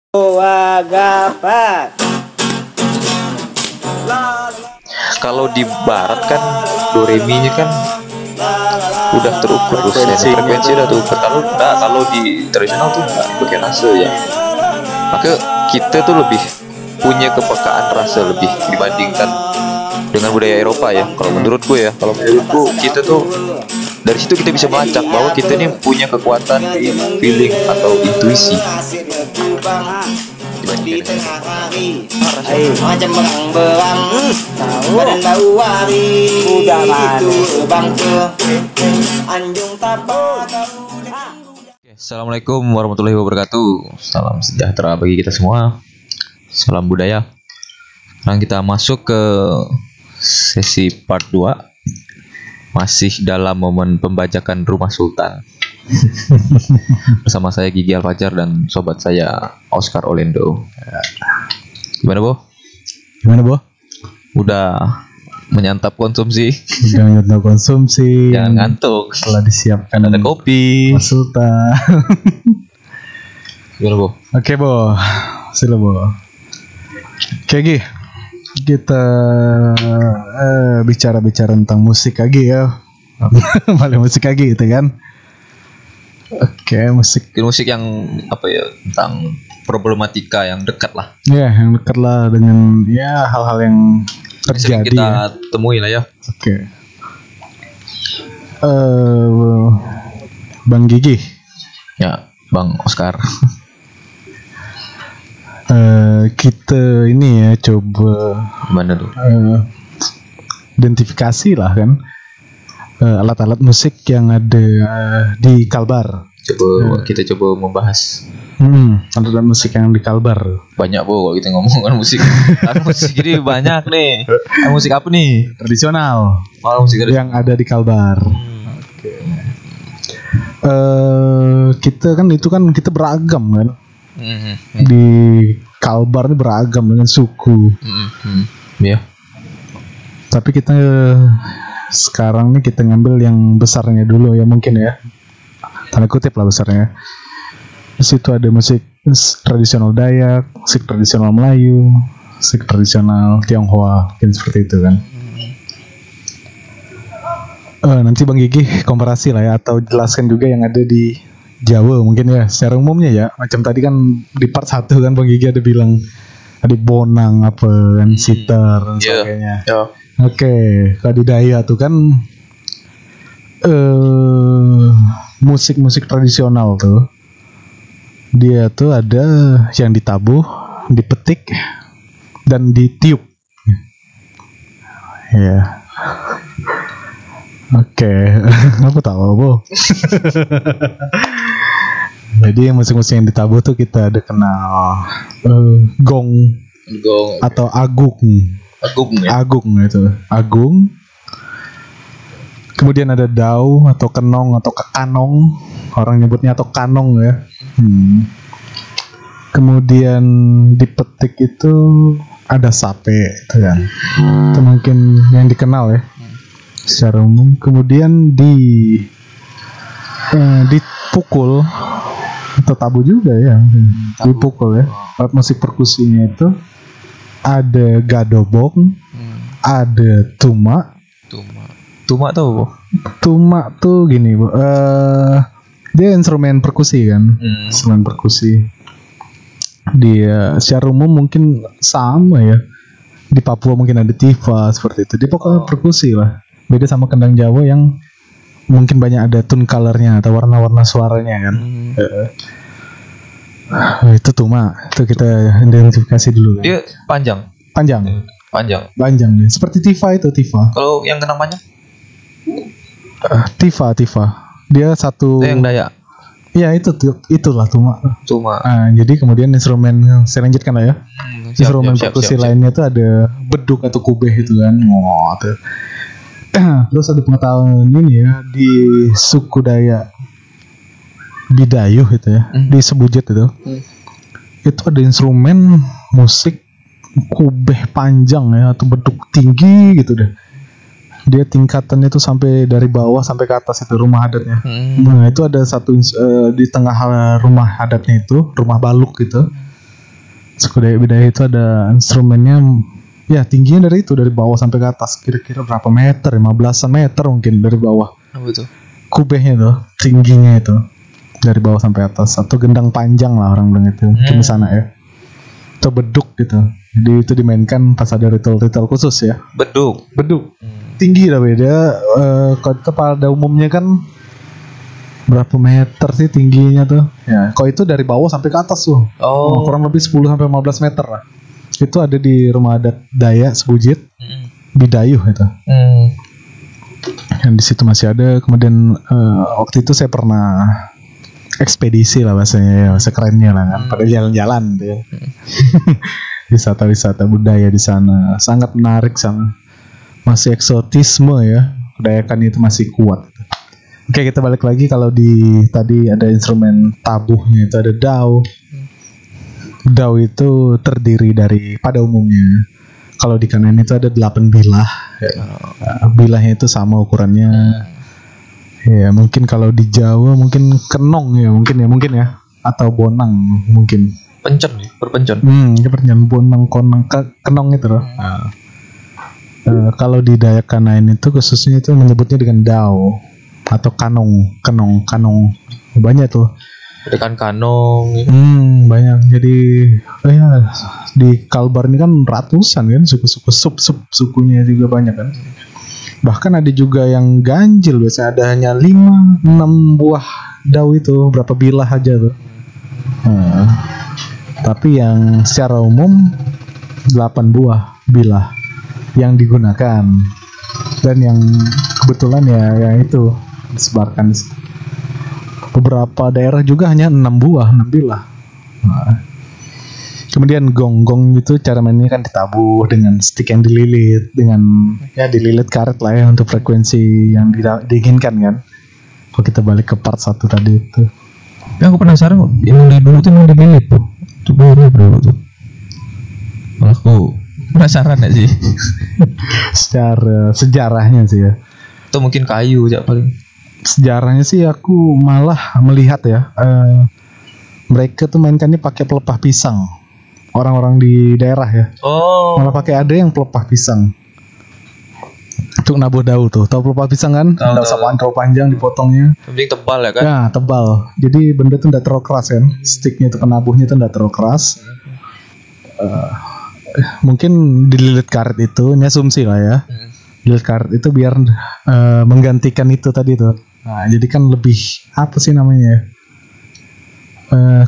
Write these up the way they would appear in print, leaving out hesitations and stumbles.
Wagapat. Kalau di barat kan do re mi nya kan udah terukur frekuensi udah terukur. Kalau di tradisional tuh nggak pakai rasa ya. Maka kita tuh lebih punya kepekaan rasa lebih dibandingkan dengan budaya Eropa ya. Kalau menurutku kita tuh dari situ kita bisa melacak bahwa kita ini punya kekuatan feeling atau intuisi dibandingkan Macam berang-berang badan bau hari udah itu bang ke anjung tapa. Assalamualaikum warahmatullahi wabarakatuh. Salam sejahtera bagi kita semua. Salam budaya. Sekarang kita masuk ke sesi part 2. Masih dalam momen pembajakan Rumah Sultan. Bersama saya Gigi Alfajar dan sobat saya Oscar Olendo. Gimana, Bo? Udah menyantap konsumsi? Udah menyantap konsumsi. Jangan ngantuk. Setelah disiapkan ada kopi. Mas Sultan. Gimana, Bo? Oke, Bo. Sila, Bo. Oke, Gi. Kita bicara tentang musik lagi ya. Balik musik lagi gitu kan. Oke, musik yang apa ya, tentang problematika yang dekat lah. Ya, yang dekat lah dengan ya hal-hal yang terjadi kita ya. Temui lah ya. Oke. Bang Gigi. Ya, Bang Oscar. Kita ini ya coba gimana tuh? Identifikasi lah kan alat-alat musik yang ada di Kalbar. Kita coba membahas alat-alat musik yang di Kalbar. Banyak, Bo, kalau kita ngomongin musik. Musik ini banyak nih. Musik apa nih? Tradisional. Musik yang ada di Kalbar. Kita kan kita beragam kan. Di Kalbar ini beragam dengan suku. Ya. Tapi kita sekarang nih kita ngambil yang besarnya dulu ya, mungkin ya. Tanda kutip lah besarnya. Di situ ada musik tradisional Dayak, musik tradisional Melayu, musik tradisional Tionghoa, mungkin seperti itu kan. Nanti Bang Gigi komparasi lah ya, atau jelaskan juga yang ada di Jawa mungkin ya, secara umumnya ya. Macam tadi kan di part 1 kan Bang Gigi ada bilang ada bonang apa kan, sitar dan sebagainya. Oke, kalau di Dayak tuh kan musik-musik tradisional tuh dia tuh ada yang ditabuh, dipetik dan ditiup. Ya. Oke, aku tahu, Bo. Jadi musik-musik yang ditabuh tuh kita ada kenal gong atau agung ya? Agung itu. Agung. Kemudian ada dau atau kenong atau kekanong, orang nyebutnya, atau kanong ya. Kemudian dipetik itu ada sape itu kan. Itu mungkin yang dikenal ya secara umum. Kemudian dipukul atau tabu juga ya, dipukul ya. Alat musik perkusinya itu ada gadobong, ada tumak. Tumak tuh, Bo? Tumak tuh gini, Bo. Dia instrumen perkusi kan, instrumen perkusi. Dia secara umum mungkin sama ya. Di Papua mungkin ada tifa seperti itu. Dia pokoknya perkusi lah. Beda sama kendang Jawa yang mungkin banyak ada tone colornya atau warna-warna suaranya kan. Itu tumak. Itu kita identifikasi dulu kan. Dia panjang dia. Seperti tifa itu, tifa. Kalau yang namanya? Tifa. Dia satu. Itu yang Dayak. Iya, itulah tumak. Jadi kemudian instrumen yang saya lanjutkan lah ya. Instrumen perkusi lainnya itu ada beduk atau kubeh itu kan. Tuh. Terus ada pengetahuan ini ya, di suku Dayak Bidayuh itu ya, di Sebujet itu. Itu ada instrumen musik kubeh panjang ya, atau beduk tinggi gitu deh. Dia tingkatannya itu sampai dari bawah sampai ke atas itu rumah adatnya. Nah, itu ada satu di tengah rumah adatnya itu, rumah baluk gitu. Suku Dayak Bidayuh itu ada instrumennya, ya tingginya dari bawah sampai ke atas, kira-kira berapa meter, 15 meter mungkin dari bawah. Betul. Kubehnya tuh, tingginya itu dari bawah sampai atas, atau gendang panjang lah orang bilang itu, mungkin di sana ya. Atau beduk gitu. Jadi itu dimainkan pas ada ritual-ritual khusus ya. Beduk. Tinggi lah beda. Kalau pada umumnya kan berapa meter sih tingginya tuh? Ya, kalau itu dari bawah sampai ke atas tuh. Kurang lebih 10 sampai 15 meter lah. Itu ada di rumah adat Dayak Sebujit, Bidayuh itu. Yang di situ masih ada. Kemudian waktu itu saya pernah ekspedisi lah bahasanya ya, bahasa kerennya lah kan. Pada jalan-jalan gitu ya. Wisata-wisata budaya di sana sangat menarik, sama masih eksotisme ya. Kedayakan itu masih kuat. Oke, kita balik lagi. Kalau di tadi ada instrumen tabuhnya itu ada dao. Dao itu terdiri dari, pada umumnya kalau di Kanayan itu ada 8 bilah. Bilahnya itu sama ukurannya. Ya mungkin kalau di Jawa mungkin kenong ya, mungkin ya, atau bonang mungkin. Berpencen. Berpencen, bonang, konang, kenong itu loh. Kalau di Dayak Kanayan itu khususnya itu menyebutnya dengan dao atau kanong. Banyak tuh. Ada kan kanong. Banyak. Jadi ya di Kalbar ini kan ratusan kan suku-suku sukunya juga banyak kan. Bahkan ada juga yang ganjil, biasanya ada hanya 5-6 buah dao itu, berapa bilah aja tuh. Tapi yang secara umum 8 buah bilah yang digunakan, dan yang kebetulan ya itu disebarkan. Beberapa daerah juga hanya 6 bilah. Kemudian gong itu cara mainnya kan ditabuh dengan stick yang dililit, dengan dililit karet lah ya untuk frekuensi yang diinginkan kan. Kalau kita balik ke part 1 tadi itu. Ya aku penasaran kok, yang dulu tuh emang dililit tuh. Itu baru dulu tuh. Malah aku penasaran ya sih. Secara sejarahnya sih ya. Atau mungkin kayu aja paling. Sejarahnya sih aku malah melihat ya, mereka tuh mainkannya pakai pelepah pisang. Orang-orang di daerah ya. Malah pakai ada yang pelepah pisang untuk nabuh dao tuh. Tahu pelepah pisang kan? Daun sapaan terlalu panjang dipotongnya. Penting tebal ya kan? Ya tebal. Jadi benda tuh tidak terlalu keras kan. Sticknya itu, penabuhnya itu tidak terlalu keras. Mungkin dililit karet itu, ini asumsi lah ya. Dililit karet itu biar menggantikan itu tadi tuh. Nah, jadi kan lebih apa sih namanya?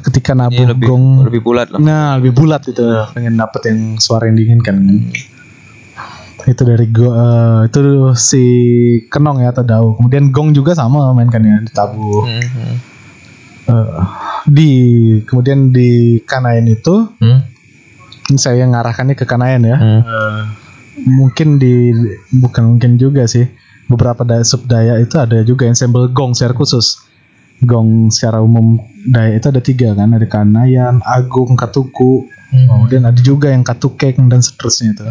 Ketika nabuh gong lebih bulat lah. Nah, lebih bulat itu. Pengen dapet yang suara yang diinginkan. Itu dari itu si kenong ya atau dao. Kemudian gong juga sama mainkannya, ditabuh. Kemudian di Kanayan itu, saya ngarahkannya ke Kanayan ya. Bukan mungkin juga sih. Beberapa sub-Dayak itu ada juga ensemble gong secara khusus. Gong secara umum Dayak itu ada 3 kan, ada Kanayan, Agung, Katuku. Kemudian ada juga yang Katukeng dan seterusnya itu.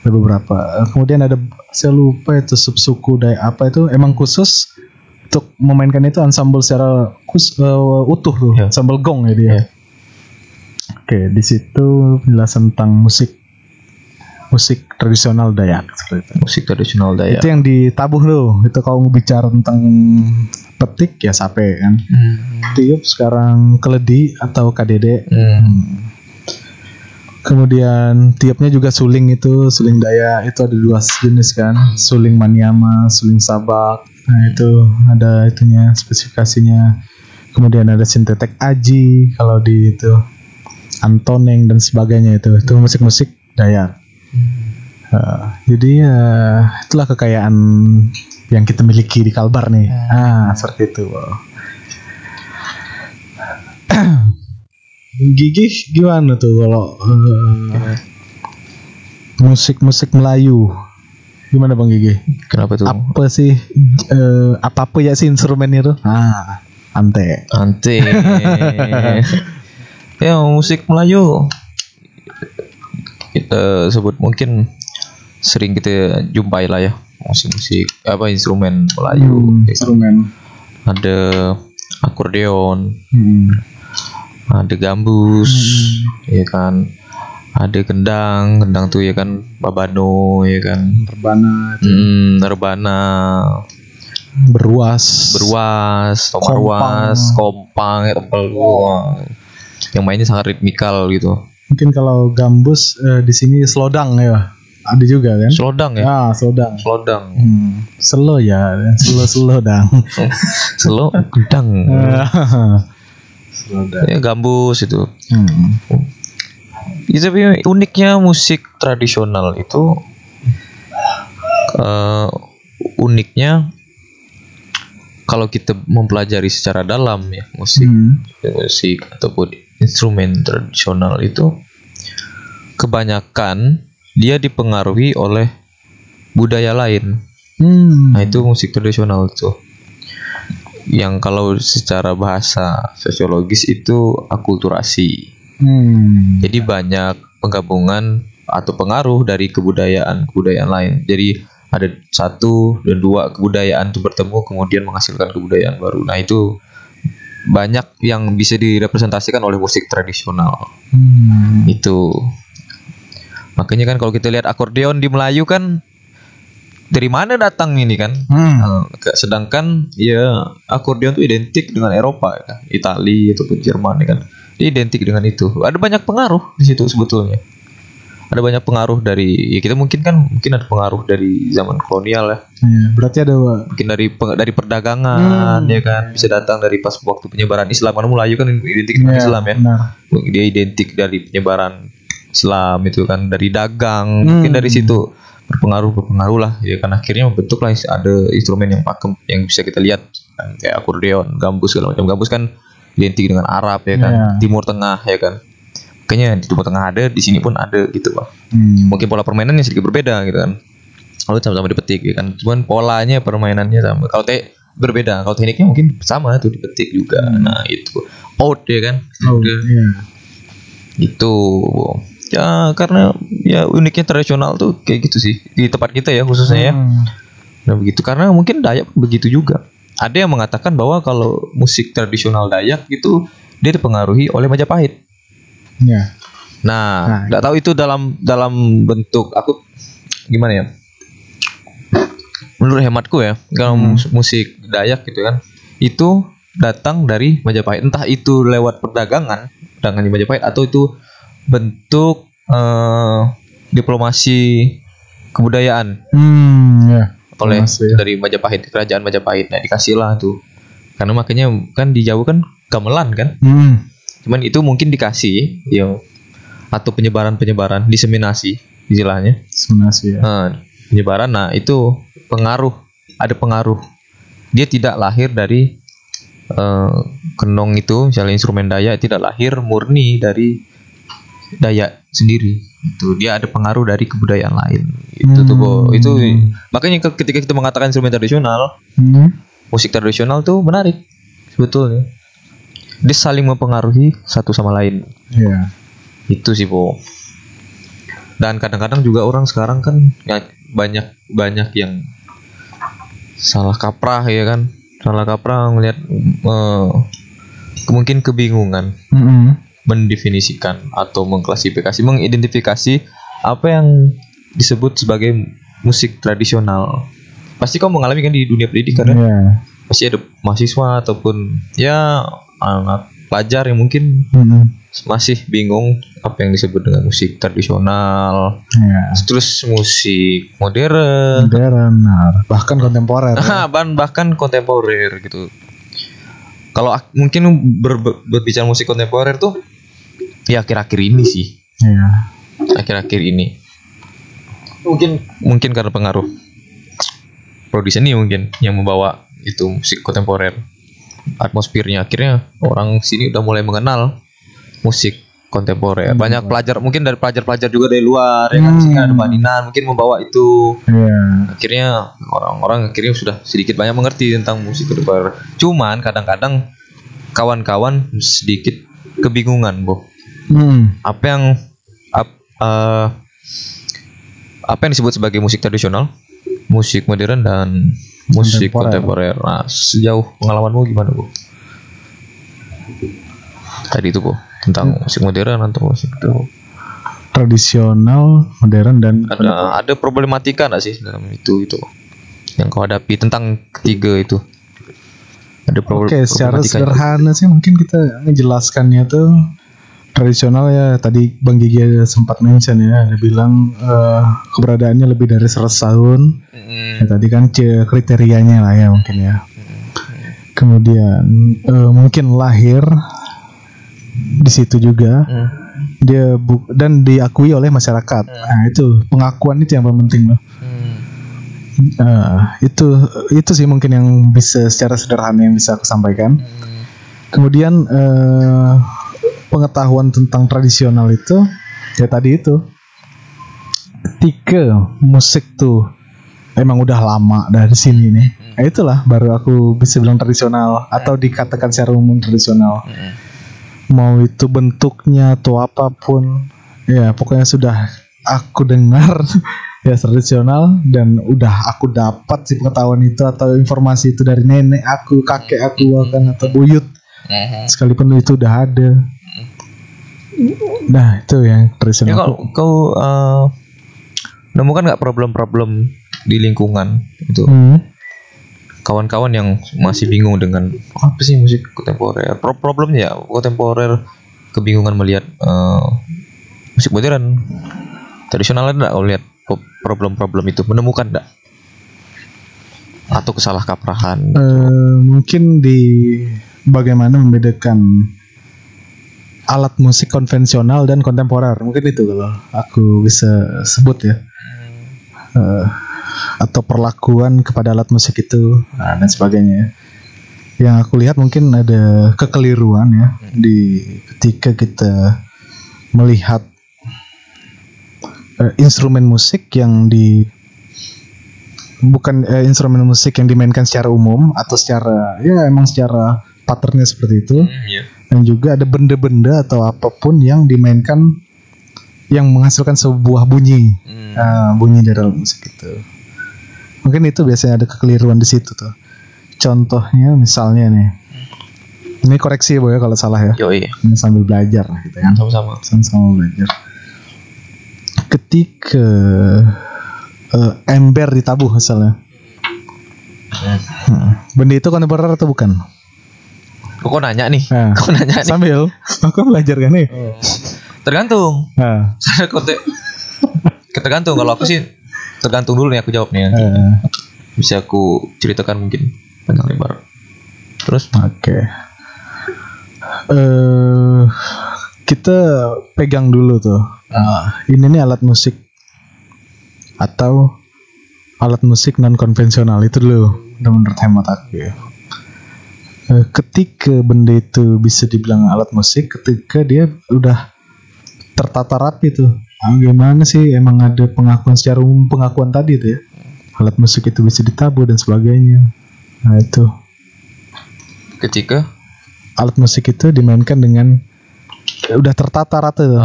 Ada beberapa. Kemudian ada, saya lupa itu subsuku Dayak apa itu, emang khusus untuk memainkan itu ensemble secara utuh tuh, ensemble gong ya dia. Oke, di situ penjelasan tentang musik tradisional Dayak seperti itu. Musik tradisional Dayak. Itu yang ditabuh loh. Itu kalau bicara tentang petik ya sape kan. Tiup sekarang keledi atau kadede. Kemudian tiupnya juga suling itu, suling Dayak itu ada 2 jenis kan. Suling Maniama, suling Sabak. Nah itu ada itunya, spesifikasinya. Kemudian ada sintetek aji kalau di itu, antoneng dan sebagainya itu musik-musik Dayak. Jadi itulah kekayaan yang kita miliki di Kalbar nih. Seperti itu. Gigi gimana tuh kalau musik-musik Melayu? Gimana Bang Gigi? Kenapa tuh? Apa sih apa ya sih instrumennya tuh? Ante. Ya musik Melayu kita sebut mungkin sering kita jumpai lah ya, musik instrumen Melayu. Instrumen. Ada akordeon, ada gambus, ya kan, ada kendang tuh ya kan, babano ya kan, rebana, beruas, tomarwas, kompang, ya tebal yang mainnya sangat ritmikal gitu. Mungkin kalau gambus di sini slodang ya, ada juga kan? Slodang ya? Ah, slodang. Selo ya, slodang. Selo kendang. Ya gambus itu. Tapi uniknya musik tradisional itu uniknya kalau kita mempelajari secara dalam ya musik ataupun instrumen tradisional itu kebanyakan dia dipengaruhi oleh budaya lain. Nah itu musik tradisional tuh. Yang kalau secara bahasa sosiologis itu akulturasi. Jadi banyak penggabungan atau pengaruh dari kebudayaan lain. Jadi ada 1 dan 2 kebudayaan itu bertemu kemudian menghasilkan kebudayaan baru. Nah itu banyak yang bisa direpresentasikan oleh musik tradisional. Itu makanya kan kalau kita lihat akordeon di Melayu kan dari mana datang ini kan? Sedangkan ya akordeon itu identik dengan Eropa, ya, Italia ataupun Jerman ya kan. Dia identik dengan itu. Ada banyak pengaruh di situ sebetulnya. Ada banyak pengaruh dari ya kita mungkin ada pengaruh dari zaman kolonial ya. Berarti ada mungkin dari perdagangan ya kan, bisa datang dari pas waktu penyebaran Islam. Karena Melayu kan identik dengan Islam ya. Dia identik dari penyebaran Islam itu kan, dari dagang. Mungkin dari situ berpengaruh lah ya kan, akhirnya membentuklah ada instrumen yang pakem yang bisa kita lihat kan, kayak akordeon, gambus segala macam. Gambus kan identik dengan Arab ya kan, Timur Tengah ya kan. Makanya di Timur Tengah ada, di sini pun ada gitu Pak. Mungkin pola permainannya sedikit berbeda gitu kan. Kalau sama-sama dipetik ya kan, cuman polanya permainannya sama. Kalau berbeda, kalau tekniknya mungkin sama tuh dipetik juga. Nah itu out ya kan. Itu ya karena ya uniknya tradisional tuh kayak gitu sih di tempat kita ya khususnya ya. Nah begitu, karena mungkin Dayak begitu juga. Ada yang mengatakan bahwa kalau musik tradisional Dayak itu dia dipengaruhi oleh Majapahit. Nah, nggak tahu itu dalam bentuk aku gimana ya. Menurut hematku ya, kalau musik Dayak gitu kan, itu datang dari Majapahit. Entah itu lewat perdagangan di Majapahit atau itu bentuk diplomasi kebudayaan oleh dari Majapahit, kerajaan Majapahit. Nah dikasihlah tuh, karena makanya kan di Jawa kan gamelan kan, cuman itu mungkin dikasih ya, atau penyebaran diseminasi istilahnya, penyebaran. Nah itu ada pengaruh. Dia tidak lahir dari kenong itu, misalnya instrumen Dayak tidak lahir murni dari Dayak sendiri. Itu dia ada pengaruh dari kebudayaan lain. Itu tuh Bo. Itu makanya ketika kita mengatakan instrumen tradisional, musik tradisional tuh menarik sebetulnya. Dia saling mempengaruhi satu sama lain. Itu sih Bo. Dan kadang-kadang juga orang sekarang kan ya, banyak yang salah kaprah ya kan. Salah kaprah melihat mungkin kebingungan mendefinisikan atau mengidentifikasi apa yang disebut sebagai musik tradisional. Pasti kau mengalami kan di dunia pendidikan ya. Pasti ada mahasiswa ataupun ya anak pelajar yang mungkin masih bingung apa yang disebut dengan musik tradisional. Terus musik modern, bahkan kontemporer. Bahkan kontemporer gitu. Kalau mungkin berbicara musik kontemporer tuh ya akhir-akhir ini sih. Akhir-akhir ini. Mungkin karena pengaruh produsen ini mungkin yang membawa itu musik kontemporer. Atmosfernya akhirnya orang sini udah mulai mengenal musik kontemporer. Banyak pelajar, mungkin dari pelajar-pelajar juga dari luar ya kan, sini ada Baninan mungkin membawa itu. Akhirnya orang-orang akhirnya sudah sedikit banyak mengerti tentang musik kontemporer. Cuman kadang-kadang kawan-kawan sedikit kebingungan, Bo. Apa yang disebut sebagai musik tradisional, musik modern dan musik kontemporer. Nah, sejauh pengalamanmu gimana, Bu? tadi itu kok tentang musik modern atau musik itu tradisional, modern dan ada problematika nggak sih dalam itu yang kau hadapi tentang ketiga itu? Ada secara sederhana sih mungkin kita ngejelaskannya tuh tradisional ya, tadi Bang Gigi sempat mention ya, dia bilang keberadaannya lebih dari 100 tahun. Ya, tadi kan kriterianya lah ya mungkin ya. Kemudian mungkin lahir di situ juga. Dia dan diakui oleh masyarakat. Nah, itu pengakuan itu yang paling penting loh. Itu sih mungkin yang bisa secara sederhana yang bisa aku sampaikan. Kemudian pengetahuan tentang tradisional itu ya tadi itu, ketika musik tuh emang udah lama dari sini nih, itulah baru aku bisa bilang tradisional atau dikatakan secara umum tradisional. Mau itu bentuknya atau apapun, ya pokoknya sudah aku dengar ya tradisional, dan udah aku dapat si pengetahuan itu atau informasi itu dari nenek aku, kakek aku bahkan atau buyut, sekalipun itu udah ada. Nah itu yang tradisional. Ya, kau nemukan nggak problem-problem di lingkungan itu? Kawan-kawan yang masih bingung dengan apa sih musik kontemporer? Problemnya ya kontemporer, kebingungan melihat musik modern. Tradisional ada nggak kau lihat problem-problem itu, menemukan nggak? Atau kesalah kaprahan? Mungkin di bagaimana membedakan alat musik konvensional dan kontemporer, mungkin itu kalau aku bisa sebut ya. Atau perlakuan kepada alat musik itu dan sebagainya. Yang aku lihat mungkin ada kekeliruan ya di ketika kita melihat instrumen musik yang instrumen musik yang dimainkan secara umum atau secara emang secara patternnya seperti itu. Dan juga ada benda-benda atau apapun yang dimainkan yang menghasilkan sebuah bunyi, bunyi dari alat musik itu. Mungkin itu biasanya ada kekeliruan di situ tuh. Contohnya misalnya nih, ini koreksi ya kalau salah ya. Ini sambil belajar lah gitu kan. Sama-sama belajar. Ketika ember ditabuh misalnya, benda itu kontemporer atau bukan? Kok nanya nih? Sambil aku belajar kan nih. Tergantung. Tergantung. Kalau aku sih tergantung dulu nih, aku jawab nih. Bisa aku ceritakan mungkin panjang lebar. Terus? Oke. Kita pegang dulu tuh. Ini nih alat musik atau alat musik non konvensional itu dulu. Menurut hemat aku ya. Ketika benda itu bisa dibilang alat musik, ketika dia udah tertata rapi tuh. Gimana sih, emang ada pengakuan secara umum, pengakuan tadi tuh ya, alat musik itu bisa ditabuh dan sebagainya. Nah itu ketika alat musik itu dimainkan dengan udah tertata rata tuh.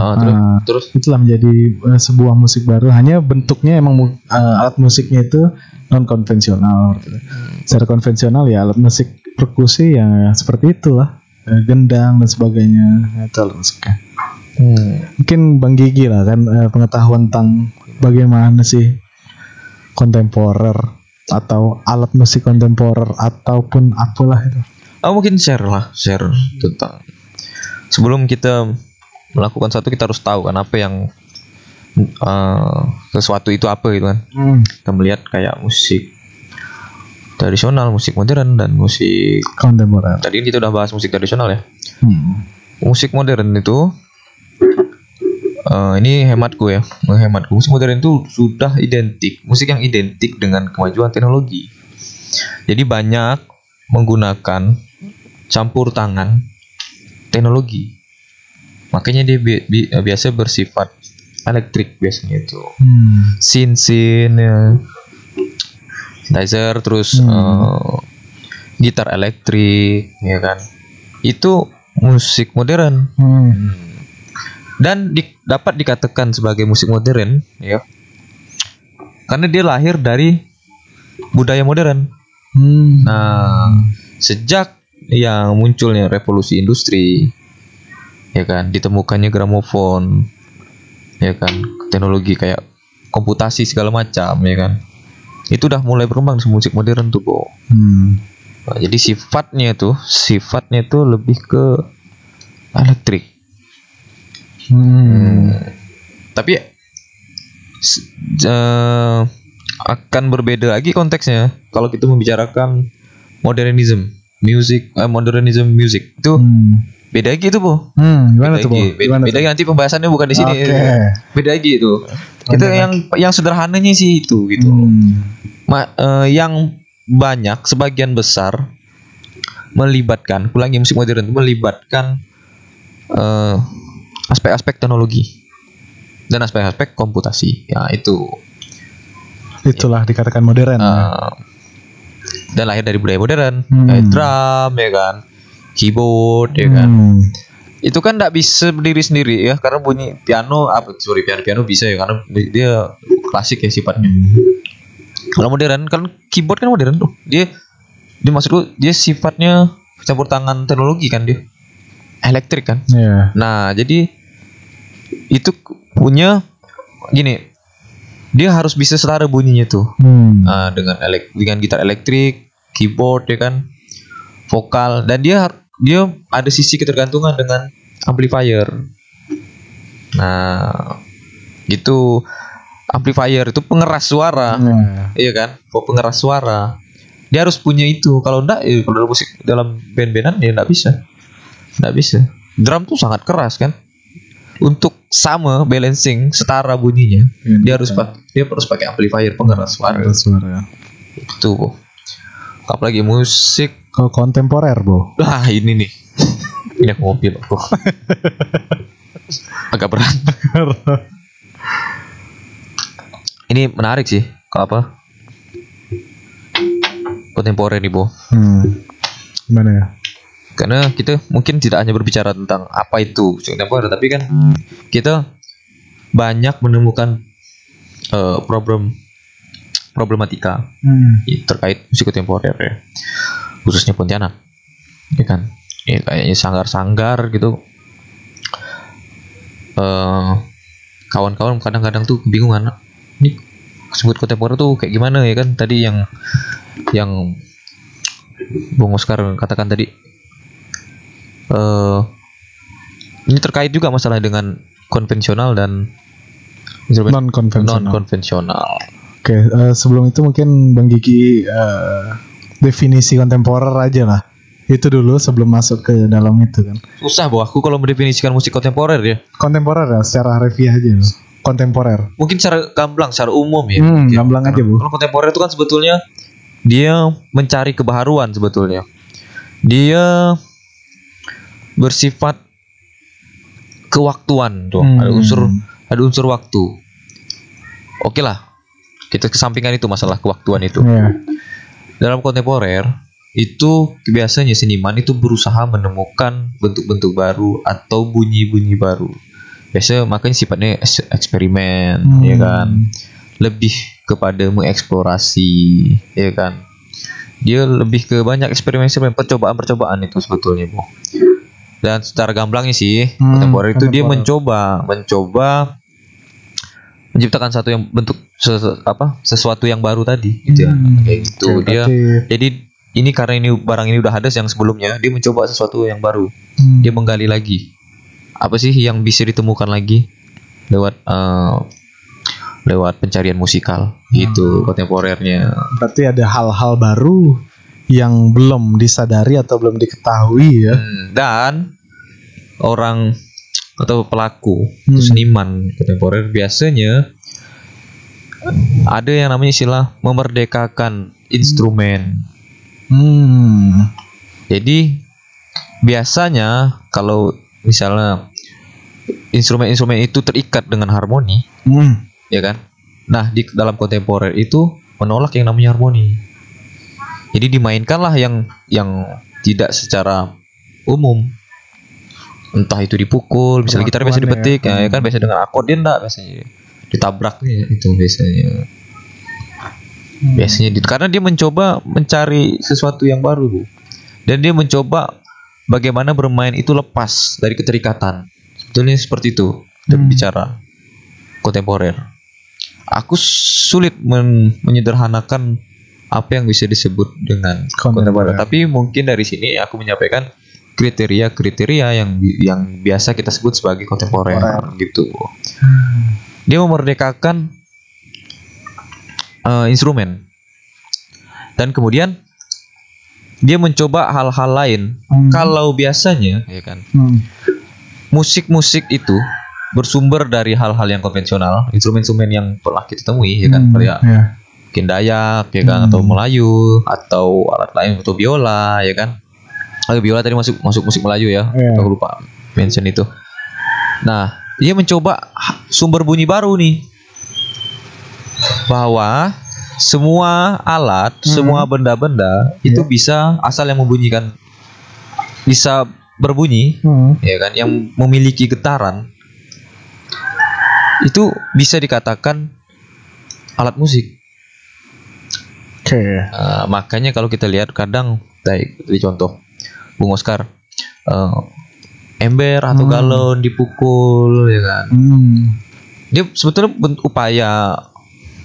Terus itulah menjadi sebuah musik baru. Hanya bentuknya emang alat musiknya itu non konvensional. Secara konvensional ya alat musik perkusi ya seperti itulah, gendang dan sebagainya. Itu alat musiknya. Mungkin Bang Gigi lah kan pengetahuan tentang bagaimana sih kontemporer atau alat musik kontemporer ataupun apalah itu. Mungkin share tentang, sebelum kita melakukan sesuatu kita harus tahu kan apa yang sesuatu itu apa gitu kan. Kita melihat kayak musik tradisional, musik modern dan musik kontemporer. Tadi kita udah bahas musik tradisional ya. Musik modern itu ini hematku musik modern itu sudah identik, musik yang identik dengan kemajuan teknologi. Jadi banyak menggunakan campur tangan teknologi, makanya dia biasa bersifat elektrik biasanya itu. Sin ya, synthesizer, terus gitar elektrik ya kan, itu musik modern. Dan dapat dikatakan sebagai musik modern ya, karena dia lahir dari budaya modern. Nah, sejak yang munculnya revolusi industri ya kan, ditemukannya gramofon, ya kan, teknologi kayak komputasi segala macam, ya kan, itu udah mulai berkembang di musik modern tuh, Bo. Nah, jadi sifatnya tuh lebih ke elektrik. Tapi akan berbeda lagi konteksnya kalau kita membicarakan modernism music itu beda lagi itu, Bu. Gimana tuh, Bu? Beda lagi, nanti pembahasannya bukan di sini. Beda lagi itu. Kita yang sederhananya sih itu gitu. Yang banyak sebagian besar melibatkan, musik modern itu melibatkan aspek-aspek teknologi dan aspek-aspek komputasi. Ya itulah dikatakan modern. Dan lahir dari budaya modern, kayak drum, ya kan, keyboard, ya kan. Itu kan tidak bisa berdiri sendiri ya, karena bunyi piano bisa ya, karena dia klasik ya sifatnya. Kalau modern kan keyboard kan modern tuh, dia maksudku dia sifatnya campur tangan teknologi kan, dia elektrik kan. Nah jadi itu punya gini, dia harus bisa setara bunyinya tuh. Dengan gitar elektrik, keyboard, ya kan, vokal, dan dia ada sisi ketergantungan dengan amplifier. Nah itu amplifier itu pengeras suara, iya kan, pengeras suara. Dia harus punya itu. Kalau enggak, kalau dalam band-bandan ya enggak bisa. Drum tuh sangat keras kan. Untuk sama balancing setara bunyinya, dia harus pakai amplifier pengeras suara. Itu, apalagi musik kontemporer, Bo. Ini nih. Ini aku mobil aku. Agak berat. Ini menarik sih, kalau kontemporer nih, Bo. Gimana ya? Karena kita mungkin tidak hanya berbicara tentang apa itu musik kontemporer, tapi kan kita banyak menemukan problematika terkait musik kontemporer ya, khususnya Pontianak, ya kan, ya kayaknya sanggar-sanggar gitu. Kawan-kawan kadang-kadang tuh kebingungan, ini sebut kontemporer tuh kayak gimana, ya kan. Tadi yang Bung Oscar katakan tadi, ini terkait juga masalah dengan konvensional dan non konvensional. Oke, sebelum itu mungkin Bang Gigi definisi kontemporer aja lah. Itu dulu sebelum masuk ke dalam itu kan. Susah, Bu, aku kalau mendefinisikan musik kontemporer ya. Kontemporer ya, secara harfiah aja. Kontemporer. Mungkin secara gamblang, secara umum ya. Gamblang aja, Bu. Kalau kontemporer itu kan sebetulnya dia mencari kebaharuan sebetulnya. Dia bersifat kewaktuan tuh, ada unsur waktu. Oke lah, kita kesampingkan itu masalah kewaktuan itu. Dalam kontemporer itu biasanya seniman itu berusaha menemukan bentuk-bentuk baru atau bunyi-bunyi baru. Biasanya makanya sifatnya eksperimen, ya kan, lebih kepada mengeksplorasi, ya kan. Dia lebih ke banyak eksperimen, percobaan itu sebetulnya, Bu. Dan secara gamblangnya sih, kontemporer itu dia mencoba menciptakan sesuatu yang baru tadi, gitu ya. Kayak gitu. Jadi ini karena barang ini udah ada yang sebelumnya, dia mencoba sesuatu yang baru. Dia menggali lagi. Apa sih yang bisa ditemukan lagi lewat pencarian musikal, gitu kontemporernya. Berarti ada hal-hal baru yang belum disadari atau belum diketahui ya. Dan orang atau pelaku atau seniman kontemporer biasanya ada yang namanya istilah memerdekakan instrumen. Jadi biasanya kalau misalnya instrumen-instrumen itu terikat dengan harmoni, ya kan. Nah, di dalam kontemporer itu menolak yang namanya harmoni. Jadi dimainkanlah yang tidak secara umum. Entah itu dipukul, misalnya gitar biasa dipetik, ya kan, biasa dengan akordin enggak biasanya. Ditabraknya itu biasanya. Karena dia mencoba mencari sesuatu yang baru, Bu. Dan dia mencoba bagaimana bermain itu lepas dari keterikatan. Sebetulnya seperti itu kita bicara kontemporer. Aku sulit menyederhanakan apa yang bisa disebut dengan kontemporer. Tapi mungkin dari sini aku menyampaikan kriteria-kriteria yang biasa kita sebut sebagai kontemporer gitu. Dia memerdekakan instrumen, dan kemudian dia mencoba hal-hal lain. Kalau biasanya, ya kan, musik-musik itu bersumber dari hal-hal yang konvensional, instrumen-instrumen yang pernah kita temui, ya kan, kayak mungkin Dayak, ya kan, atau Melayu, atau alat lain, atau biola, ya kan. Biola tadi masuk musik Melayu ya, aku lupa mention itu. Nah, dia mencoba sumber bunyi baru nih, bahwa semua alat, semua benda-benda itu bisa, asal yang membunyikan, bisa berbunyi, ya kan, yang memiliki getaran, itu bisa dikatakan alat musik. Makanya kalau kita lihat kadang, dari contoh Bung Oscar, ember atau galon dipukul, ya kan, dia sebetulnya upaya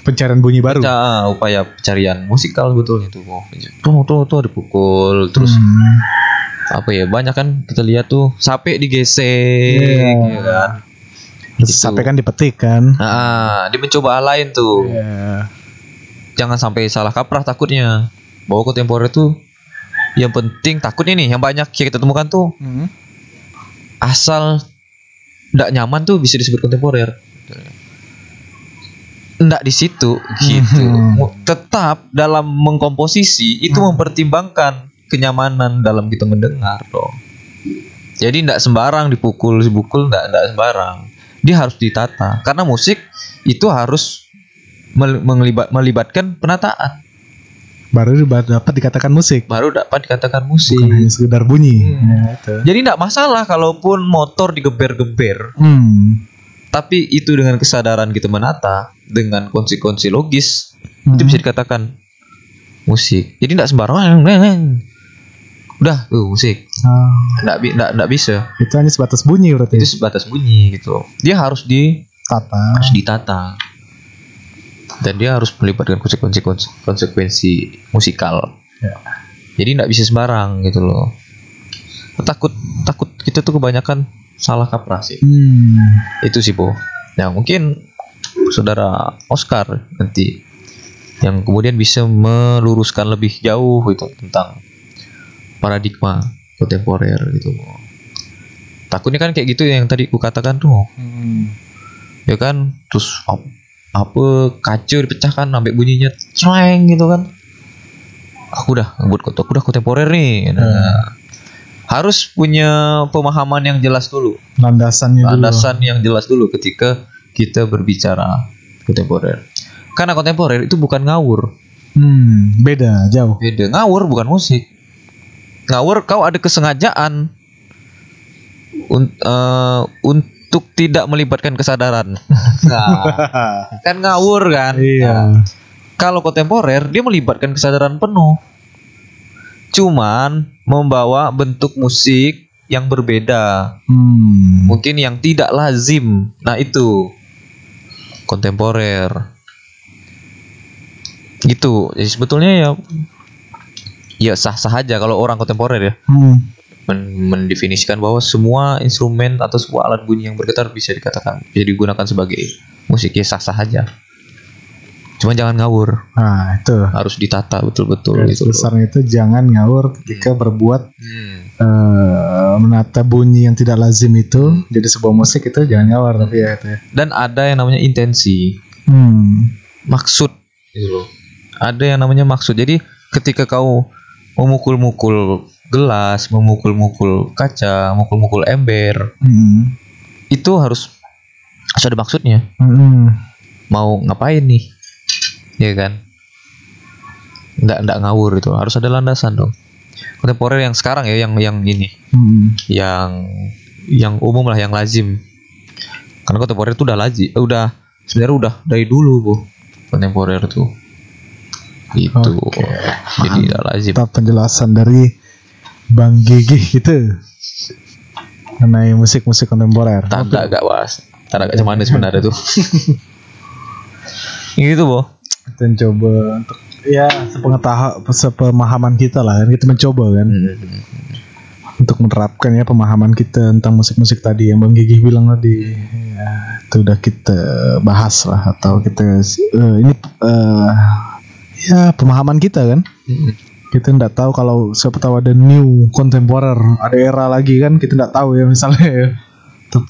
pencarian bunyi baru, upaya pencarian musikal sebetulnya tuh dipukul terus. Apa ya, banyak kan kita lihat tuh sape digesek, ya kan, gitu. Sape kan dipetik kan. Dia mencoba hal lain tuh. Jangan sampai salah kaprah takutnya, bahwa kontemporer tuh yang penting, takutnya nih yang banyak kita temukan tuh, asal nggak nyaman tuh bisa disebut kontemporer. Nggak di situ gitu. Tetap dalam mengkomposisi itu mempertimbangkan kenyamanan dalam kita mendengar dong. Jadi nggak sembarang dipukul, nggak sembarang. Dia harus ditata, karena musik itu harus melibatkan penataan. Baru dapat dikatakan musik. Bukan hanya sekedar bunyi. Jadi tidak masalah kalaupun motor digeber-geber. Tapi itu dengan kesadaran kita menata, dengan konsekuensi logis, itu bisa dikatakan musik. Jadi tidak sembarangan. Udah, musik. Tidak bisa. Itu hanya sebatas bunyi berarti. Itu sebatas bunyi gitu. Dia harus ditata. Dan dia harus melibatkan konsekuensi musikal. Jadi tidak bisa sembarang gitu loh. Takut kita tuh kebanyakan salah kaprah sih. Itu sih, Po. Nah, mungkin saudara Oscar nanti yang kemudian bisa meluruskan lebih jauh itu tentang paradigma kontemporer gitu. Takutnya kan kayak gitu yang tadi ku katakan tuh. Ya kan, terus apa kaca dipecahkan sampai bunyinya clang gitu kan. Aku udah kontemporer nih. Harus punya pemahaman yang jelas dulu. Landasan yang jelas dulu ketika kita berbicara kontemporer. Karena kontemporer itu bukan ngawur. Beda, jauh. Beda. Ngawur bukan musik. Ngawur kau ada kesengajaan untuk tidak melibatkan kesadaran. Kan ngawur kan. Kalau kontemporer dia melibatkan kesadaran penuh, cuman membawa bentuk musik yang berbeda, mungkin yang tidak lazim. Nah, itu kontemporer gitu. Jadi sebetulnya ya sah-sah aja kalau orang kontemporer ya mendefinisikan bahwa semua instrumen atau semua alat bunyi yang bergetar bisa digunakan sebagai musik, ya sah-sah aja. Cuma jangan ngawur. Nah, itu harus ditata betul-betul. Gitu. Besarnya itu jangan ngawur ketika berbuat menata bunyi yang tidak lazim itu jadi sebuah musik, itu jangan ngawur. Tapi ya itu ya. Dan ada yang namanya intensi, maksud gitu loh. Ada yang namanya maksud. Jadi ketika kau memukul-mukul gelas, memukul-mukul kaca, memukul-mukul ember, itu harus ada maksudnya. Mau ngapain nih, ya kan? Nggak ngawur, itu harus ada landasan dong. Kontemporer yang sekarang ya, yang ini, yang umum lah, yang lazim. Karena kontemporer itu sebenarnya udah dari dulu, Bu. Kontemporer tuh itu. Jadi tidak lazim. Penjelasan dari Bang Gigi gitu mengenai musik-musik kontemporer. Tanda agak was, tanda agak cuman sebenarnya tuh. Gitu Bo. Kita coba untuk ya sepemahaman kita lah kan, kita mencoba kan untuk menerapkan ya pemahaman kita tentang musik-musik tadi yang Bang Gigi bilang tadi. Ya, itu udah kita bahas lah, atau kita ini ya pemahaman kita kan. Kita nggak tahu kalau siapa tahu ada new kontemporer, ada era lagi kan, kita nggak tahu ya misalnya ya.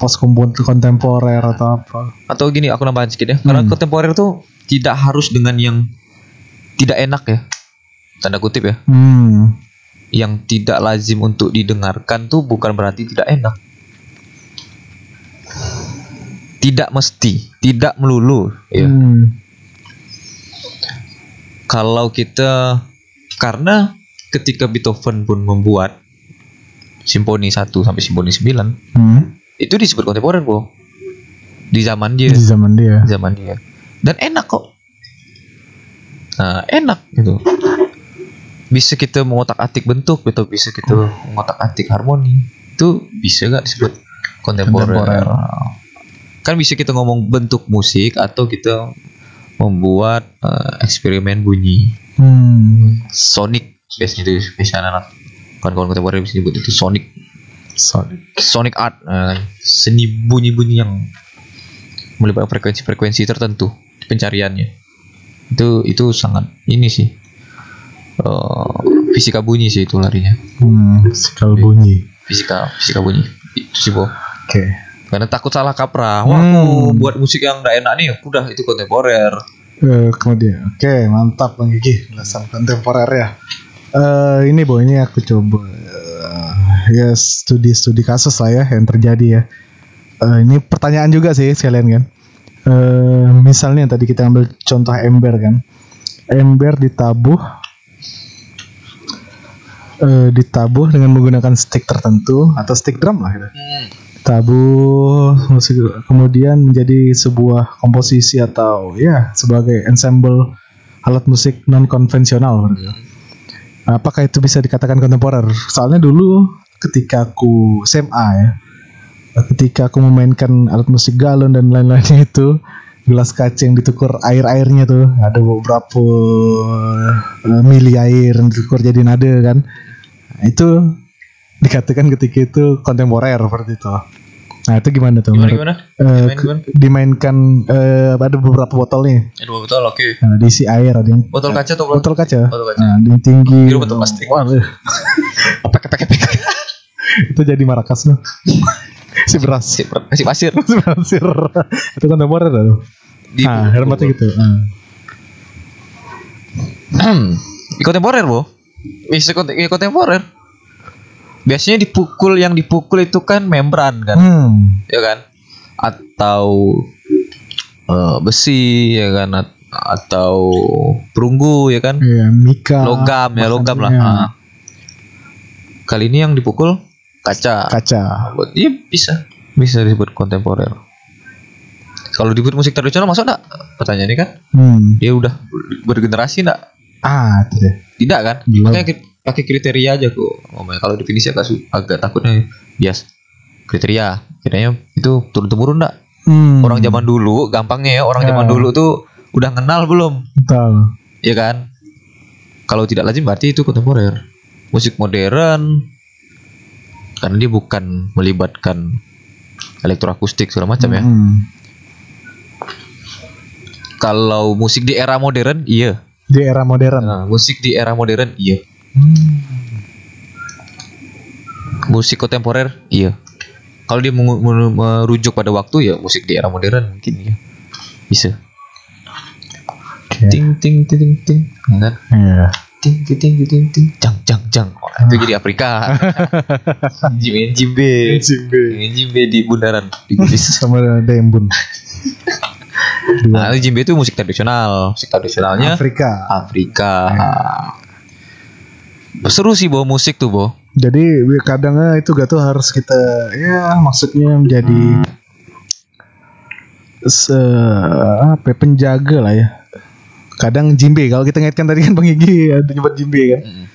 Post kontemporer atau apa. Atau gini, aku nambahin sedikit ya. Karena kontemporer tuh tidak harus dengan yang tidak enak ya, tanda kutip ya. Yang tidak lazim untuk didengarkan tuh bukan berarti tidak enak. Tidak mesti, tidak melulu ya. Kalau kita, karena ketika Beethoven pun membuat simfoni 1 sampai simfoni 9, itu disebut kontemporer Bo. Di zaman dia. Dan enak kok. Nah, enak gitu. Bisa kita mengotak-atik bentuk, atau bisa kita mengotak-atik harmoni. Itu bisa gak disebut kontemporer? Kan bisa kita ngomong bentuk musik, atau kita membuat eksperimen bunyi. Sonic biasanya itu, biasanya anak kawan-kawan kontemporer bisa disebut itu sonic art, seni bunyi-bunyi yang melibatkan frekuensi-frekuensi tertentu pencariannya. Itu sangat ini sih, fisika bunyi sih itu larinya. Fisika bunyi itu sih Bo. Karena takut salah kaprah. Wah, aku buat musik yang gak enak nih, udah itu kontemporer. Kemudian mantap Bang Gigi belasan kontemporer ya. Ini Bo, ini aku coba ya studi kasus lah ya yang terjadi ya. Ini pertanyaan juga sih sekalian kan. Misalnya tadi kita ambil contoh ember kan. Ember ditabuh dengan menggunakan stick tertentu atau stick drum lah gitu. Tabuh musik, kemudian menjadi sebuah komposisi atau ya sebagai ensemble alat musik non konvensional. Apakah itu bisa dikatakan kontemporer? Soalnya dulu ketika aku SMA ya, ketika aku memainkan alat musik galon dan lain-lainnya itu, gelas kaca yang ditukar air-airnya tuh, ada beberapa mili air yang ditukar jadi nada kan. Nah, itu dikatakan ketika itu kontemporer seperti itu. Nah itu gimana tuh? Gimana? Dimainkan ada beberapa botol nih. Ada botol, oke. Nah, diisi air, ada yang botol kaca atau botol kaca. Nah, ada yang tinggi. Biru botol plastik. Pek. Itu jadi marakas loh. Si beras. Si pasir. Si pasir. Itu kontemporer loh. Nah, hermatnya gitu. Kontemporer Bo. Bisa kontemporer. Biasanya yang dipukul itu kan membran kan, ya kan, atau besi ya kan, atau perunggu ya kan, mika, logam lah. Kali ini yang dipukul kaca. Iya bisa disebut kontemporer. Kalau disebut musik tradisional masuk enggak? Pertanyaannya kan, dia udah bergenerasi enggak? Tidak kan? Makanya pakai kriteria aja kok. Kalau definisi agak takutnya bias kriteria. Kiranya itu turun-temurun enggak? Orang zaman dulu, gampangnya ya, orang zaman dulu tuh udah kenal belum? Betul. Ya kan? Kalau tidak lazim berarti itu kontemporer. Musik modern karena dia bukan melibatkan elektroakustik segala macam ya. Kalau musik di era modern, iya. Di era modern. Nah, musik di era modern, iya. Musik kontemporer, iya. Kalau dia merujuk pada waktu, ya musik di era modern mungkin ya bisa. Ting ting ting ting, kan? Iya. Ting ting ting ting ting, jang. Itu jadi Afrika. Jimbe di bundaran di Gudis sama Dembun. Nah, jimbe itu musik tradisional. Musik tradisionalnya Afrika. Seru sih Bo, musik tuh Bo. Jadi kadangnya itu gak tuh harus kita ya maksudnya menjadi penjaga lah ya. Kadang jimbe, kalau kita ngaitkan tadi kan Bang Gigi ada nyebut jimbe kan.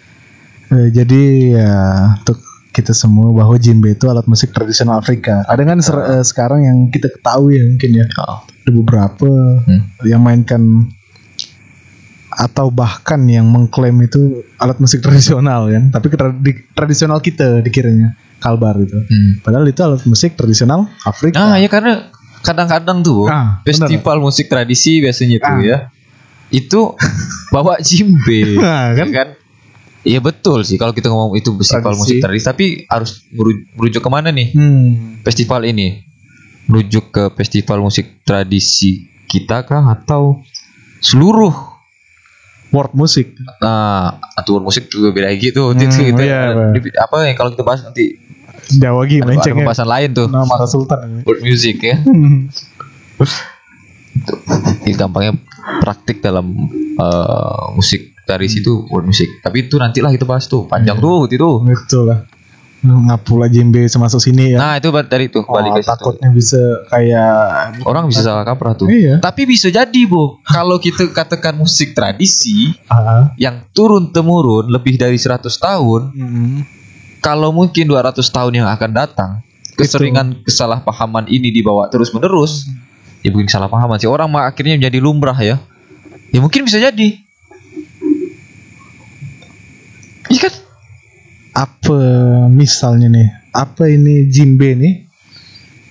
Jadi ya untuk kita semua bahwa djembe itu alat musik tradisional Afrika. Ada kan sekarang yang kita ketahui ya mungkin ya. Ada beberapa yang mainkan atau bahkan yang mengklaim itu alat musik tradisional kan. Tapi tradisional kita dikiranya kalbar itu. Padahal itu alat musik tradisional Afrika. Ya karena kadang-kadang tuh festival musik tradisi biasanya tuh ya. Itu bawa djembe. kan? Iya betul sih kalau kita ngomong itu festival musik tradisi, tapi harus merujuk kemana nih festival ini? Merujuk ke festival musik tradisi kita kah atau seluruh world musik? Nah, atau world musik juga beda gitu. Apa yang kalau kita bahas nanti Jawa lagi ada pembahasan lain tuh. Mara Sultan world music ya. Itu gampangnya praktik dalam musik tradisi itu world music. Tapi itu nantilah kita bahas tuh panjang tuh itu. Betul lah. Ngapula djembe masuk sini ya. Nah itu dari itu balik ke situ. Takutnya bisa kayak orang bisa salah kaprah tuh. Iya. Tapi bisa jadi kalau kita katakan musik tradisi yang turun temurun lebih dari 100 tahun. Kalau mungkin 200 tahun yang akan datang, keseringan kesalahpahaman ini dibawa terus menerus. Ya mungkin kesalahpahaman sih, orang akhirnya menjadi lumrah ya. Ya mungkin bisa jadi. Iya kan? Apa misalnya nih? Apa ini djembe nih?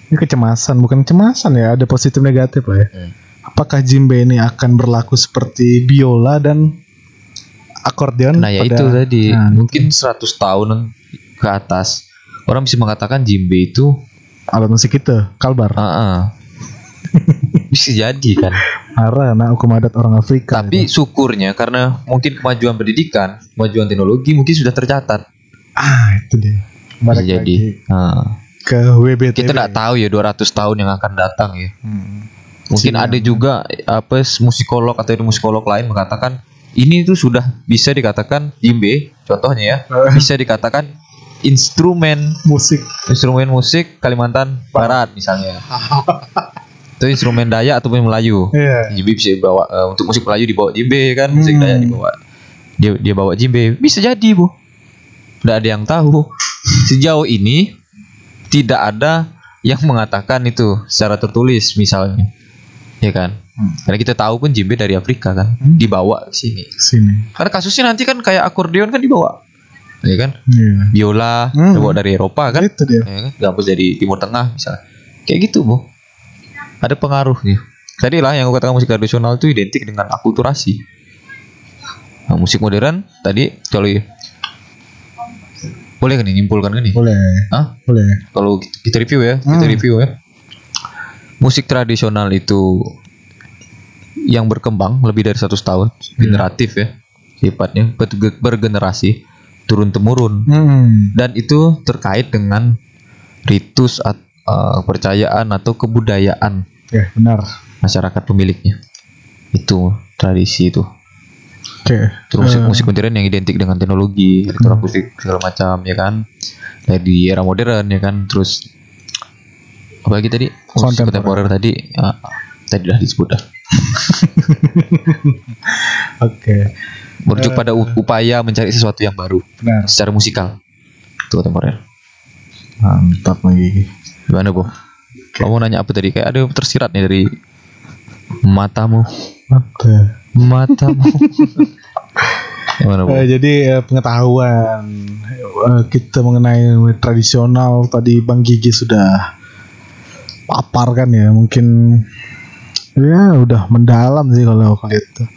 Ini kecemasan, bukan kecemasan ya, ada positif negatif lah ya. Apakah djembe ini akan berlaku seperti biola dan akordeon? Nah ya itu tadi, mungkin 100 tahun ke atas orang bisa mengatakan djembe itu alat musik kita, kalbar. Bisa jadi kan. Parah, nah hukum adat orang Afrika. Tapi itu. Syukurnya karena mungkin kemajuan pendidikan, kemajuan teknologi mungkin sudah tercatat. Itu dia. Bisa jadi. Ke WBTV. Kita nggak tahu ya 200 tahun yang akan datang ya. Mungkin ada juga musikolog atau musikolog lain mengatakan ini itu sudah bisa dikatakan djembe, contohnya ya, bisa dikatakan instrumen musik Kalimantan Barat misalnya. Itu instrumen Dayak ataupun Melayu. Jadi bisa dibawa untuk musik Melayu dibawa djembe kan, musik Dayak dibawa dia bawa djembe. Bisa jadi, Bu. Tidak ada yang tahu. Sejauh ini tidak ada yang mengatakan itu secara tertulis misalnya. Ya kan? Karena kita tahu pun djembe dari Afrika kan, dibawa ke sini. Karena kasusnya nanti kan kayak akordeon kan dibawa. Ya kan? Biola dibawa dari Eropa kan? Itu dia. Ya kan? Gambus dari Timur Tengah misalnya. Kayak gitu, Bu. Ada pengaruhnya. Tadi lah yang aku katakan musik tradisional itu identik dengan akulturasi. Nah, musik modern tadi kalau boleh kan nih nyimpulkan kan nih? Boleh. Boleh. Kalau kita review ya, musik tradisional itu yang berkembang lebih dari 100 tahun, generatif ya, sifatnya bergenerasi, turun temurun, dan itu terkait dengan ritus kepercayaan atau kebudayaan benar masyarakat pemiliknya. Itu tradisi itu. Terus musik modern yang identik dengan teknologi, elektroakustik segala macam ya kan. Di era modern ya kan. Terus apalagi tadi musik kontemporer tadi udah disebut dah. Merujuk pada upaya mencari sesuatu yang baru secara musikal. Itu kontemporer. Mantap lagi. Gimana, Bu? Kamu nanya apa tadi? Kayak ada tersirat nih dari matamu. Gimana, Bu? Jadi pengetahuan kita mengenai tradisional tadi Bang Gigi sudah paparkan ya. Mungkin ya udah mendalam sih kalau aku lihat tuh.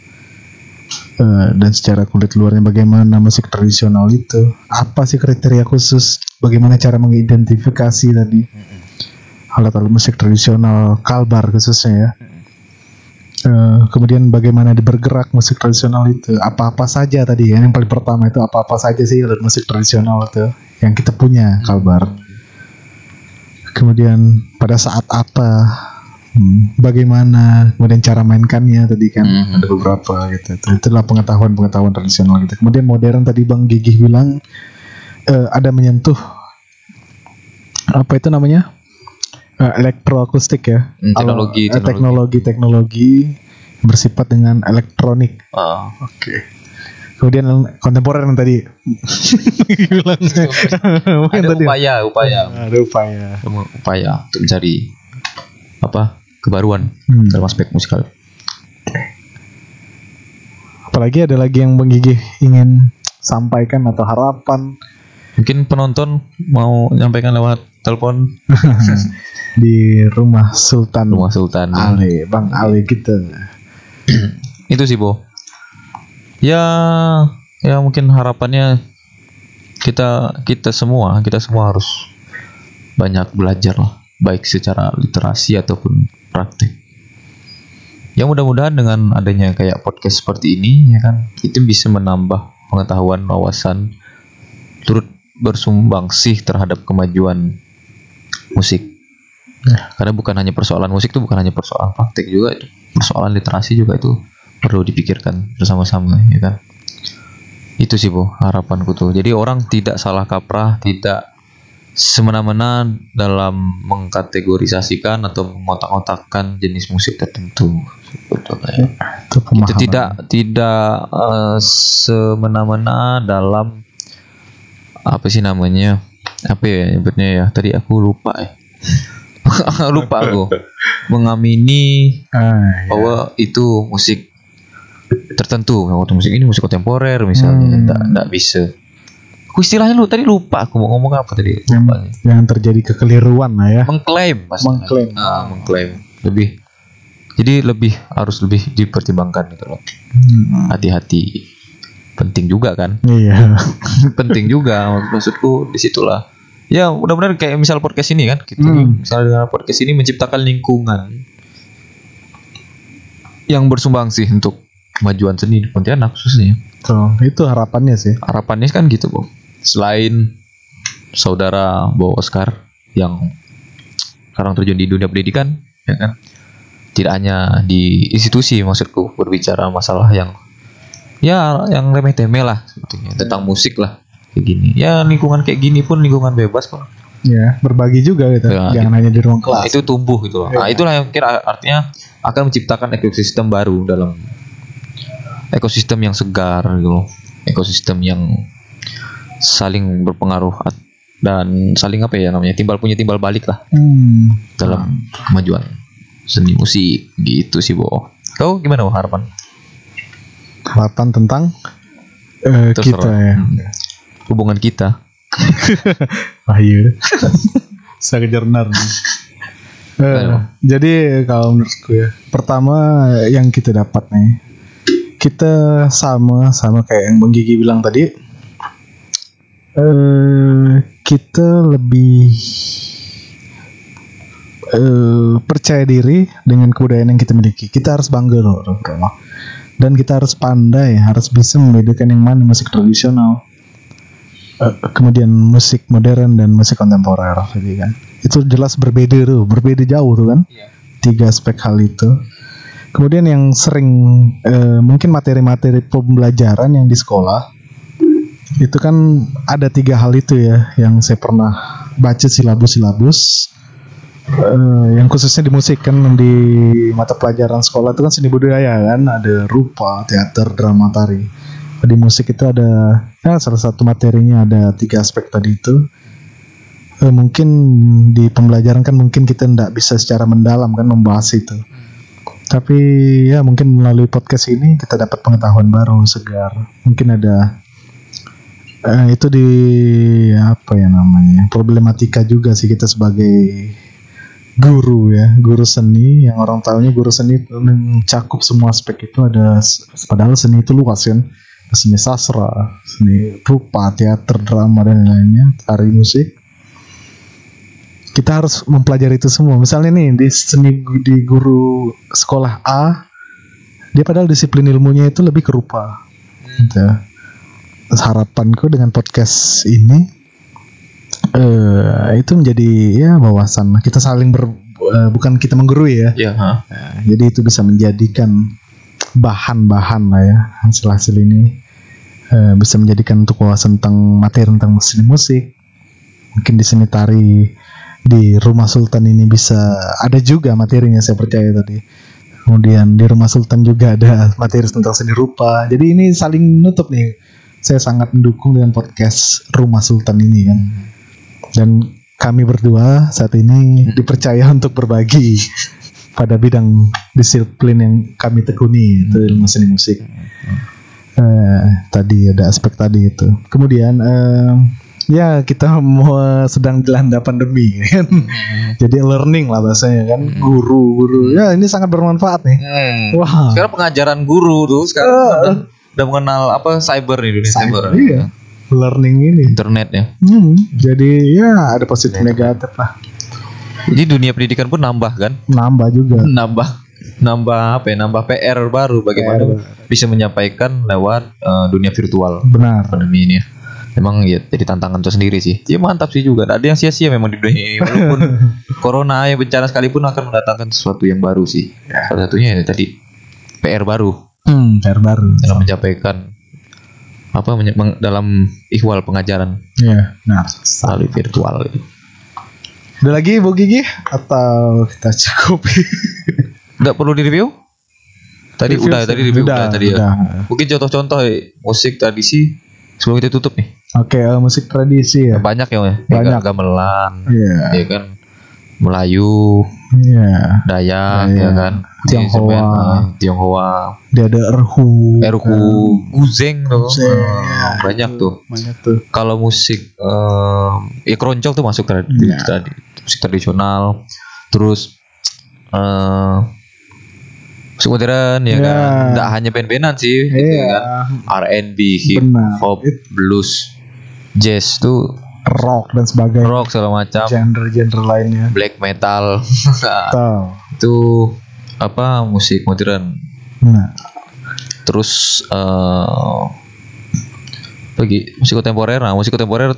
Dan secara kulit luarnya bagaimana musik tradisional itu, apa sih kriteria khusus, bagaimana cara mengidentifikasi tadi alat-alat musik tradisional kalbar khususnya ya. Kemudian bagaimana bergerak musik tradisional itu, apa-apa saja tadi ya, yang paling pertama itu apa-apa saja sih alat musik tradisional itu yang kita punya kalbar. Kemudian pada saat apa, bagaimana, kemudian cara mainkannya tadi kan ada beberapa gitu. Itulah pengetahuan tradisional gitu. Kemudian modern tadi Bang Gigi bilang ada menyentuh apa itu namanya elektroakustik ya, teknologi bersifat dengan elektronik. Kemudian kontemporer yang tadi bilang ada upaya untuk mencari kebaruan dalam aspek musikal. Apalagi ada lagi yang Bang Gigi ingin sampaikan atau harapan? Mungkin penonton mau menyampaikan lewat telepon di rumah Sultan Ali, Bang Ali gitu. Itu sih, Bo. Ya mungkin harapannya kita semua harus banyak belajar lah, baik secara literasi ataupun praktik. Ya mudah-mudahan dengan adanya kayak podcast seperti ini, ya kan, itu bisa menambah pengetahuan, wawasan, turut bersumbangsi terhadap kemajuan musik. Karena bukan hanya persoalan musik, itu bukan hanya persoalan praktik juga, itu persoalan literasi juga, itu perlu dipikirkan bersama-sama, ya kan. Itu sih, Bu, harapanku tuh. Jadi orang tidak salah kaprah, tidak semena-mena dalam mengkategorisasikan atau mengotak-otakkan jenis musik tertentu. Sebetulnya itu tidak semena-mena dalam nyebutnya ya, tadi aku lupa aku mengamini bahwa itu musik tertentu. Waktu musik ini musik kontemporer misalnya, enggak bisa. Aku istilahnya tadi lupa aku mau ngomong apa tadi. Yang terjadi kekeliruan lah ya. Mengklaim. Harus lebih dipertimbangkan gitu loh. Hati-hati. Penting juga kan? Iya. Penting juga, maksudku disitulah. Ya mudah-mudahan kayak misal podcast ini kan, kita misalnya dengan podcast ini menciptakan lingkungan yang bersumbangsi untuk kemajuan seni di Pontianak khususnya. Itu harapannya sih. Harapannya kan gitu, Bo. Selain saudara Bo Oscar yang sekarang terjun di dunia pendidikan, ya kan, tidak hanya di institusi, maksudku berbicara masalah yang remeh-temeh lah sebetulnya, tentang musik lah kayak gini. Ya lingkungan kayak gini pun lingkungan bebas kok. Ya, berbagi juga gitu. Ya, jangan hanya di ruang kelas. Itu tumbuh gitu loh. Nah, itulah yang kira artinya akan menciptakan ekosistem baru dalam ekosistem yang segar gitu loh. Ekosistem yang saling berpengaruh dan saling timbal punya timbal balik lah dalam kemajuan seni musik gitu sih, Bo. Kau gimana, Bo, harapan tentang kita ya, hubungan kita? Iya. Saya kejar jadi kalau menurutku ya, pertama yang kita dapat nih, kita sama kayak yang Bang Gigi bilang tadi, kita lebih percaya diri dengan kebudayaan yang kita miliki. Kita harus bangga loh, dan kita harus pandai, harus bisa membedakan yang mana musik tradisional, kemudian musik modern dan musik kontemporer, jadi kan itu jelas berbeda jauh tuh kan. Tiga aspek hal itu. Kemudian yang sering mungkin materi-materi pembelajaran yang di sekolah itu kan ada tiga hal itu ya, yang saya pernah baca silabus yang khususnya di musik kan, di mata pelajaran sekolah itu kan seni budaya kan, ada rupa, teater, drama, tari. Di musik itu ada salah satu materinya ada tiga aspek tadi itu. Mungkin di pembelajaran kan mungkin kita tidak bisa secara mendalam kan membahas itu, tapi ya mungkin melalui podcast ini kita dapat pengetahuan baru segar. Mungkin ada itu di problematika juga sih kita sebagai guru seni, yang orang tahunya guru seni mencakup semua aspek itu ada, padahal seni itu luas kan, seni sastra, seni rupa, teater, drama dan lainnya, tari, musik. Kita harus mempelajari itu semua. Misalnya nih di guru sekolah A, dia padahal disiplin ilmunya itu lebih ke rupa. Gitu. Harapanku dengan podcast ini itu menjadi wawasan. Kita saling bukan kita menggurui ya. Jadi itu bisa menjadikan bahan-bahan lah ya, hasil-hasil ini bisa menjadikan untuk wawasan tentang materi tentang seni musik. Mungkin di seni tari di rumah Sultan ini bisa ada juga materinya, saya percaya tadi. Kemudian di Rumah Sultan juga ada materi tentang seni rupa. Jadi ini saling nutup nih. Saya sangat mendukung dengan podcast Rumah Sultan ini kan. Dan kami berdua saat ini dipercaya untuk berbagi pada bidang disiplin yang kami tekuni, itu ilmu seni musik. Tadi ada aspek tadi itu. Kemudian ya kita mau sedang dilanda pandemi kan. Jadi learning lah bahasanya kan. Guru ya ini sangat bermanfaat nih. Wah. Sekarang pengajaran guru tuh sekarang udah mengenal apa cyber nih dunia cyber. Iya. Learning ini internet ya. Jadi ya ada positif negatif lah. Jadi dunia pendidikan pun nambah kan? Nambah juga. Nambah apa ya? Nambah PR baru bagaimana bisa menyampaikan lewat dunia virtual. Benar. Pandemi ini. Memang ya jadi tantangan tersendiri sih. Ya mantap sih juga. Ada yang sia-sia memang di dunia ini. Walaupun corona yang bencana sekalipun akan mendatangkan sesuatu yang baru sih. Salah satunya ya tadi PR baru. PR baru. Dalam menyampaikan apa dalam ihwal pengajaran. Iya, nah, melalui virtual. Ada lagi Bu Gigi atau kita cukupi? Enggak perlu di-review? Tadi review tadi ya. Mungkin contoh-contoh musik tradisi sebelum kita tutup nih. Oke, musik tradisi ya. Banyak ya. Banyak. Gamelan. Iya. Ya kan. Melayu. Iya. Dayak ya kan. Tionghoa. Dia ada erhu, guzeng tuh. Banyak tuh. Kalau musik ya keroncong tuh masuk tadi. Musik tradisional. Terus musik modern ya kan. Enggak hanya band-bandan sih gitu kan. R&B, hip hop, blues, jazz tuh, rock dan sebagainya. Rock segala macam. Genre lainnya. Black metal. Itu apa musik modern. Terus musik kontemporer. Nah, musik kontemporer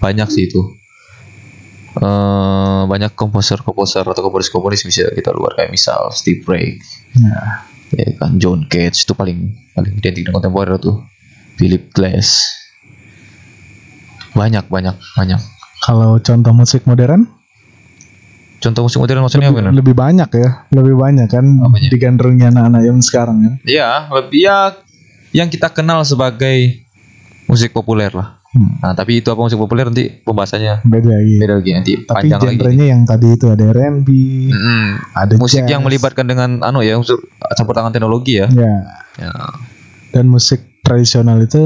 banyak sih itu. Banyak komposer atau komponis bisa kita luar kayak misal Steve Reich. Ya kan John Cage itu paling identik dengan kontemporer tuh. Philip Glass. Banyak. Kalau contoh musik modern? Contoh musik modern maksudnya apa? Lebih banyak kan di gandrungnya anak-anak yang sekarang kan. Iya, lebih ya yang kita kenal sebagai musik populer lah. Nah, tapi itu apa musik populer nanti pembahasannya beda lagi nanti tapi panjang lagi. Tapi genrenya yang tadi itu ada R&B, ada musik jazz, yang melibatkan dengan ya unsur campur tangan teknologi ya. Dan musik tradisional itu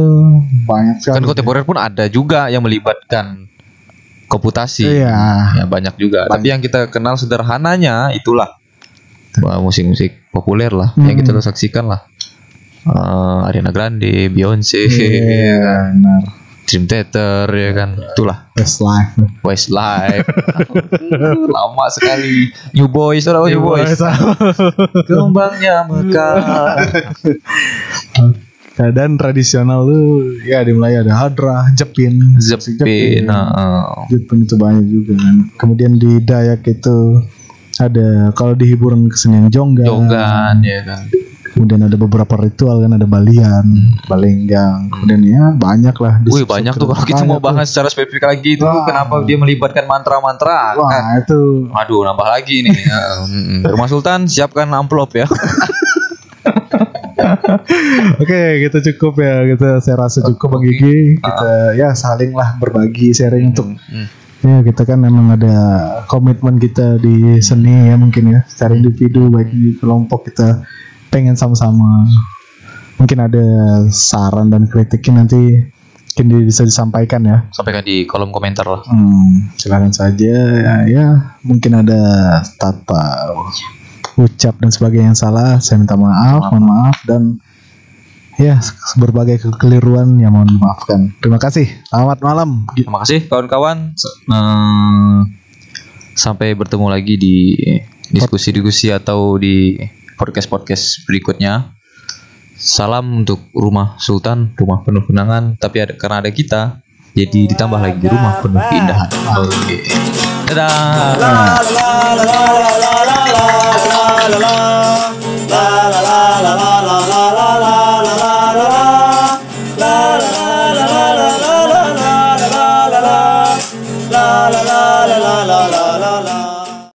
banyak sekali. Kan kontemporer pun ada juga yang melibatkan komputasi. Ya banyak juga. Tapi yang kita kenal sederhananya itulah musik-musik populer lah yang kita saksikan lah. Ariana Grande, Beyonce, Dream Theater ya kan, itulah Westlife. Lama sekali. New Boys, New Boys. Kembangnya mekar. Dan tradisional tuh ya dimulai ada Hadrah, Jepin itu banyak juga kan. Kemudian di Dayak itu ada kalau di hiburan kesenian Jonggan ya kan. Kemudian ada beberapa ritual kan, ada balian, balenggang, kemudian ya banyak lah. Banyak tuh kalau kita mau bahas secara spesifik lagi itu kenapa dia melibatkan mantra-mantra. Wah itu. Aduh nambah lagi nih. Rumah Sultan siapkan amplop ya. Oke, kita cukup ya. Saya rasa cukup Bang Gigi. Kita ya saling lah berbagi sharing untuk ya kita kan memang ada komitmen kita di seni ya mungkin ya secara individu baik di kelompok kita pengen sama-sama. Mungkin ada saran dan kritiknya nanti mungkin bisa disampaikan ya. Sampaikan di kolom komentar lah. Silakan saja ya. Mungkin ada tata ucap dan sebagainya yang salah, saya minta mohon maaf dan ya berbagai kekeliruan yang mohon dimaafkan. Terima kasih. Selamat malam. Terima kasih kawan-kawan. Sampai bertemu lagi di diskusi-diskusi atau di podcast berikutnya. Salam untuk Rumah Sultan, rumah penuh kenangan. Tapi karena ada kita, jadi ditambah lagi rumah penuh keindahan. Oke. Dadah.